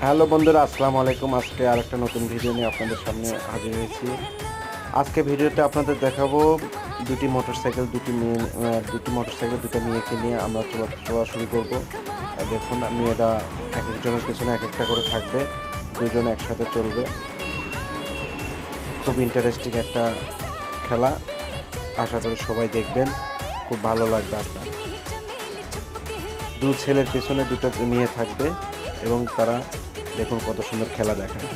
Hello বন্ধুরা, আসসালামু আলাইকুম। আজকে আরেকটা নতুন ভিডিও নিয়ে আপনাদের সামনে হাজির হয়েছি। আজকে ভিডিওতে আপনাদের দেখাবো দুটি মোটরসাইকেল দুটো মেয়েকে নিয়ে আমরা চলা শুরু করব। দেখুন, মেয়েরা এক একজনের পেছনে এক একটা করে থাকবে, দুজন একসাথে চলবে। খুব ইন্টারেস্টিং একটা খেলা, আশা করি সবাই দেখবেন, খুব ভালো লাগবে আপনার। দু ছেলের পেছনে দুটো মেয়ে থাকবে এবং তারা দেখুন কত সুন্দর খেলা দেখায়।